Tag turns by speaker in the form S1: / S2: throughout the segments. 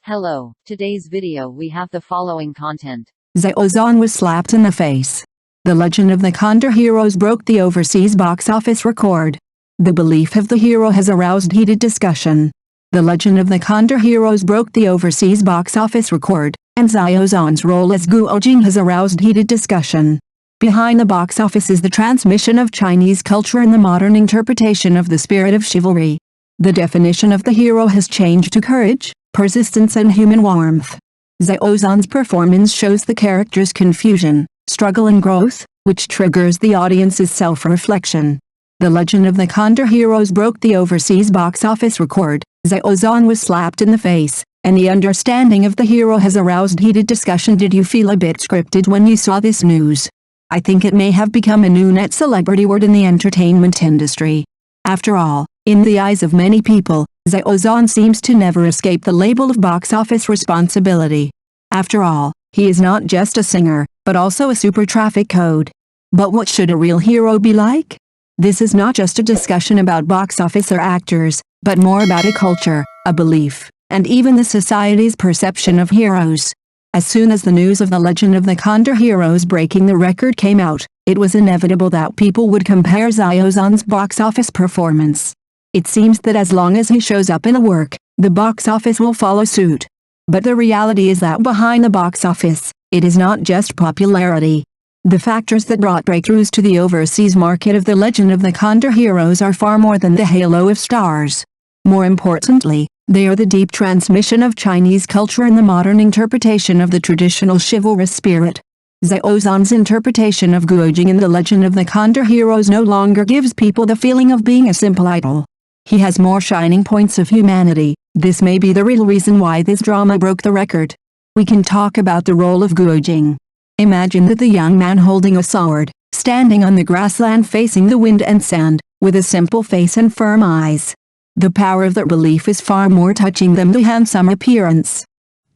S1: Hello, today's video we have the following content.
S2: Xiao Zhan was slapped in the face. The legend of the Condor Heroes broke the overseas box office record. The belief of the hero has aroused heated discussion. The legend of the Condor Heroes broke the overseas box office record, and Xiao Zhan's role as Guojing has aroused heated discussion. Behind the box office is the transmission of Chinese culture and the modern interpretation of the spirit of chivalry. The definition of the hero has changed to courage, persistence and human warmth. Xiao Zhan's performance shows the character's confusion, struggle and growth, which triggers the audience's self-reflection. The legend of the Condor Heroes broke the overseas box office record. Xiao Zhan was slapped in the face, and the understanding of the hero has aroused heated discussion. Did you feel a bit scripted when you saw this news? I think it may have become a new net celebrity word in the entertainment industry. After all, in the eyes of many people, Xiao Zhan seems to never escape the label of box office responsibility. After all, he is not just a singer, but also a super traffic code. But what should a real hero be like? This is not just a discussion about box office or actors, but more about a culture, a belief, and even the society's perception of heroes. As soon as the news of the legend of the Condor Heroes breaking the record came out, it was inevitable that people would compare Xiao Zhan's box office performance. It seems that as long as he shows up in a work, the box office will follow suit. But the reality is that behind the box office, it is not just popularity. The factors that brought breakthroughs to the overseas market of the legend of the Condor Heroes are far more than the halo of stars. More importantly, they are the deep transmission of Chinese culture and the modern interpretation of the traditional chivalrous spirit. Xiao Zhan's interpretation of Guojing in the legend of the Condor Heroes no longer gives people the feeling of being a simple idol. He has more shining points of humanity. This may be the real reason why this drama broke the record. We can talk about the role of Guojing. Imagine that the young man holding a sword, standing on the grassland facing the wind and sand, with a simple face and firm eyes. The power of that belief is far more touching than the handsome appearance.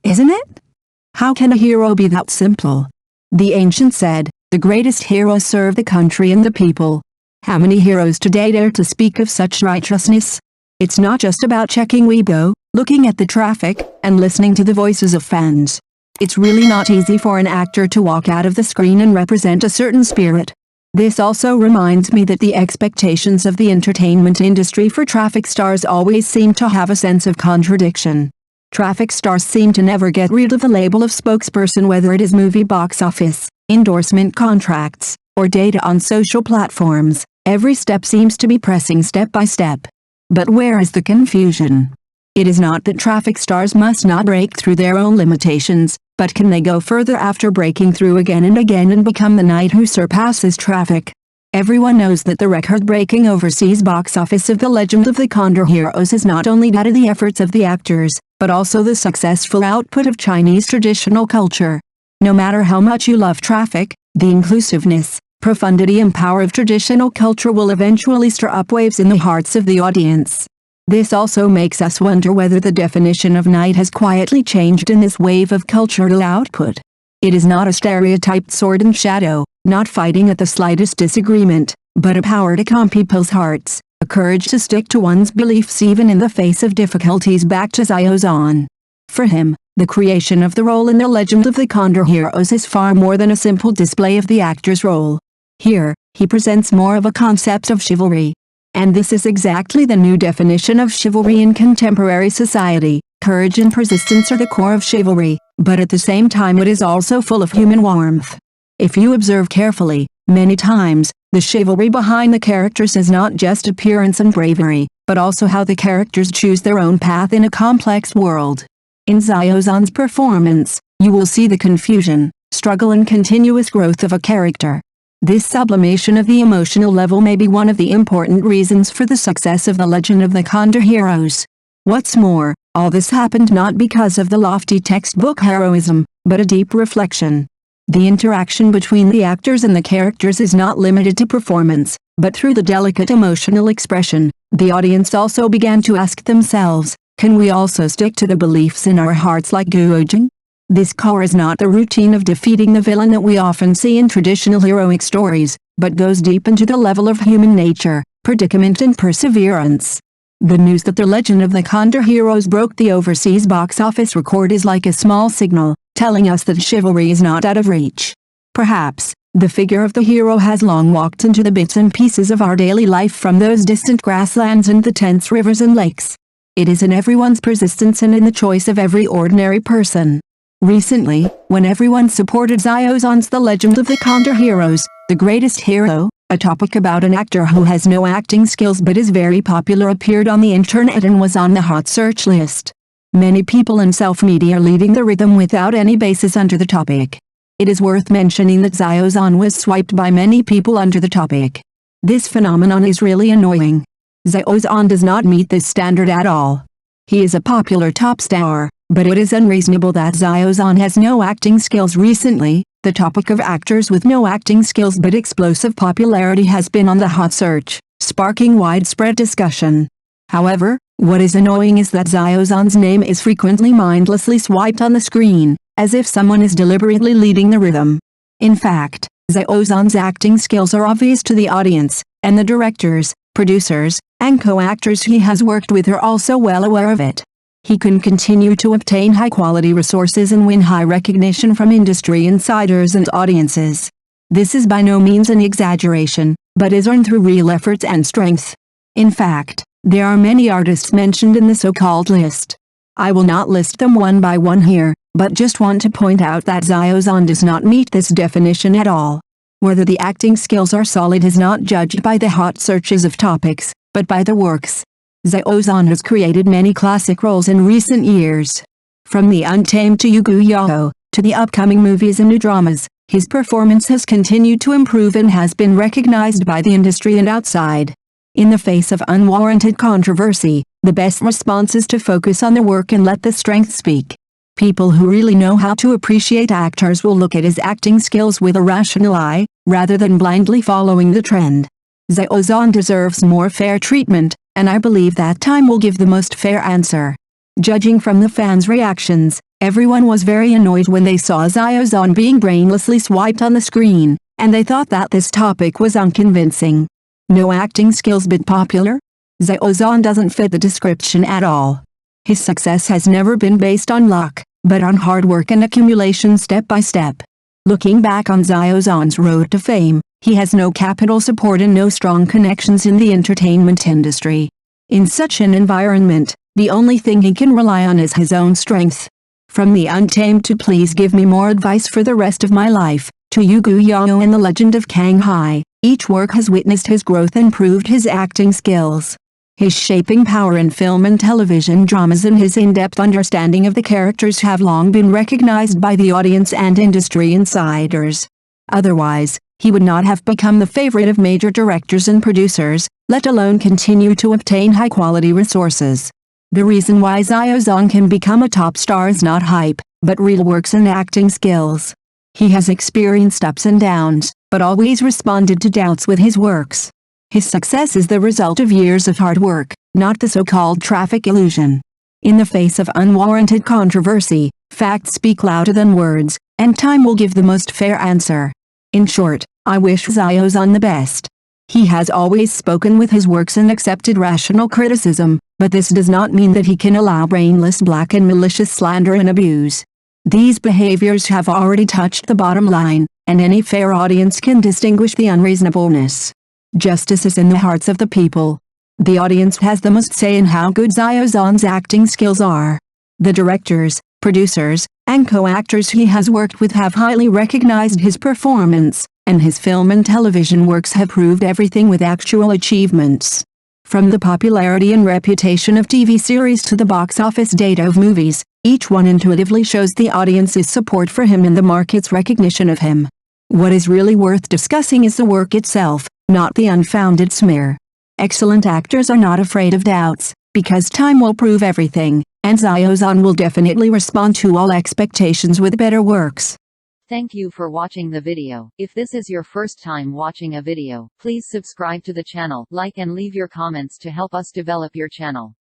S2: Isn't it? How can a hero be that simple? The ancients said, the greatest heroes serve the country and the people. How many heroes today dare to speak of such righteousness? It's not just about checking Weibo, looking at the traffic, and listening to the voices of fans. It's really not easy for an actor to walk out of the screen and represent a certain spirit. This also reminds me that the expectations of the entertainment industry for traffic stars always seem to have a sense of contradiction. Traffic stars seem to never get rid of the label of spokesperson, whether it is movie box office, endorsement contracts, or data on social platforms. Every step seems to be pressing step by step. But where is the confusion? It is not that traffic stars must not break through their own limitations, but can they go further after breaking through again and again and become the knight who surpasses traffic? Everyone knows that the record-breaking overseas box office of the legend of the Condor Heroes is not only due to the efforts of the actors, but also the successful output of Chinese traditional culture. No matter how much you love traffic, the inclusiveness, profundity and power of traditional culture will eventually stir up waves in the hearts of the audience. This also makes us wonder whether the definition of knight has quietly changed in this wave of cultural output. It is not a stereotyped sword and shadow, not fighting at the slightest disagreement, but a power to calm people's hearts, a courage to stick to one's beliefs even in the face of difficulties. Back to Xiao Zhan. For him, the creation of the role in the legend of the Condor Heroes is far more than a simple display of the actor's role. Here, he presents more of a concept of chivalry. And this is exactly the new definition of chivalry in contemporary society. Courage and persistence are the core of chivalry, but at the same time it is also full of human warmth. If you observe carefully, many times, the chivalry behind the characters is not just appearance and bravery, but also how the characters choose their own path in a complex world. In Xiao Zhan's performance, you will see the confusion, struggle and continuous growth of a character. This sublimation of the emotional level may be one of the important reasons for the success of the legend of the Condor Heroes. What's more, all this happened not because of the lofty textbook heroism, but a deep reflection. The interaction between the actors and the characters is not limited to performance, but through the delicate emotional expression, the audience also began to ask themselves, can we also stick to the beliefs in our hearts like Guojing? This core is not the routine of defeating the villain that we often see in traditional heroic stories, but goes deep into the level of human nature, predicament and perseverance. The news that the legend of the Condor Heroes broke the overseas box office record is like a small signal, telling us that chivalry is not out of reach. Perhaps, the figure of the hero has long walked into the bits and pieces of our daily life from those distant grasslands and the tense rivers and lakes. It is in everyone's persistence and in the choice of every ordinary person. Recently, when everyone supported Xiao Zhan's The Legend of the Condor Heroes, the greatest hero, a topic about an actor who has no acting skills but is very popular appeared on the internet and was on the hot search list. Many people in self-media are leading the rhythm without any basis under the topic. It is worth mentioning that Xiao Zhan was swiped by many people under the topic. This phenomenon is really annoying. Xiao Zhan does not meet this standard at all. He is a popular top star, but it is unreasonable that Xiao Zhan has no acting skills. Recently, the topic of actors with no acting skills but explosive popularity has been on the hot search, sparking widespread discussion. However, what is annoying is that Xiao Zhan's name is frequently mindlessly swiped on the screen, as if someone is deliberately leading the rhythm. In fact, Xiao Zhan's acting skills are obvious to the audience, and the directors, producers, and co-actors he has worked with are also well aware of it. He can continue to obtain high-quality resources and win high recognition from industry insiders and audiences. This is by no means an exaggeration, but is earned through real efforts and strength. In fact, there are many artists mentioned in the so-called list. I will not list them one by one here, but just want to point out that Xiao Zhan does not meet this definition at all. Whether the acting skills are solid is not judged by the hot searches of topics, but by the works. Xiao Zhan has created many classic roles in recent years. From The Untamed to Yu Gu Yao, to the upcoming movies and new dramas, his performance has continued to improve and has been recognized by the industry and outside. In the face of unwarranted controversy, the best response is to focus on the work and let the strength speak. People who really know how to appreciate actors will look at his acting skills with a rational eye, rather than blindly following the trend. Xiao Zhan deserves more fair treatment, and I believe that time will give the most fair answer. Judging from the fans' reactions, everyone was very annoyed when they saw Xiao Zhan being brainlessly swiped on the screen, and they thought that this topic was unconvincing. No acting skills but popular? Xiao Zhan doesn't fit the description at all. His success has never been based on luck, but on hard work and accumulation step by step. Looking back on Xiao Zhan's road to fame, he has no capital support and no strong connections in the entertainment industry. In such an environment, the only thing he can rely on is his own strength. From The Untamed to Please Give Me More Advice for the Rest of My Life, to Yu Gu Yao and The Legend of Shanghai, each work has witnessed his growth and proved his acting skills. His shaping power in film and television dramas and his in-depth understanding of the characters have long been recognized by the audience and industry insiders. Otherwise, he would not have become the favorite of major directors and producers, let alone continue to obtain high-quality resources. The reason why Xiao Zhan can become a top star is not hype, but real works and acting skills. He has experienced ups and downs, but always responded to doubts with his works. His success is the result of years of hard work, not the so-called traffic illusion. In the face of unwarranted controversy, facts speak louder than words, and time will give the most fair answer. In short, I wish Xiao Zhan the best. He has always spoken with his works and accepted rational criticism, but this does not mean that he can allow brainless black and malicious slander and abuse. These behaviors have already touched the bottom line, and any fair audience can distinguish the unreasonableness. Justice is in the hearts of the people. The audience has the most say in how good Xiao Zhan's acting skills are. The directors, producers, and co-actors he has worked with have highly recognized his performance, and his film and television works have proved everything with actual achievements. From the popularity and reputation of TV series to the box office data of movies, each one intuitively shows the audience's support for him and the market's recognition of him. What is really worth discussing is the work itself, not the unfounded smear. Excellent actors are not afraid of doubts, because time will prove everything, and Xiao Zhan will definitely respond to all expectations with better works.
S1: Thank you for watching the video. If this is your first time watching a video, please subscribe to the channel, like and leave your comments to help us develop your channel.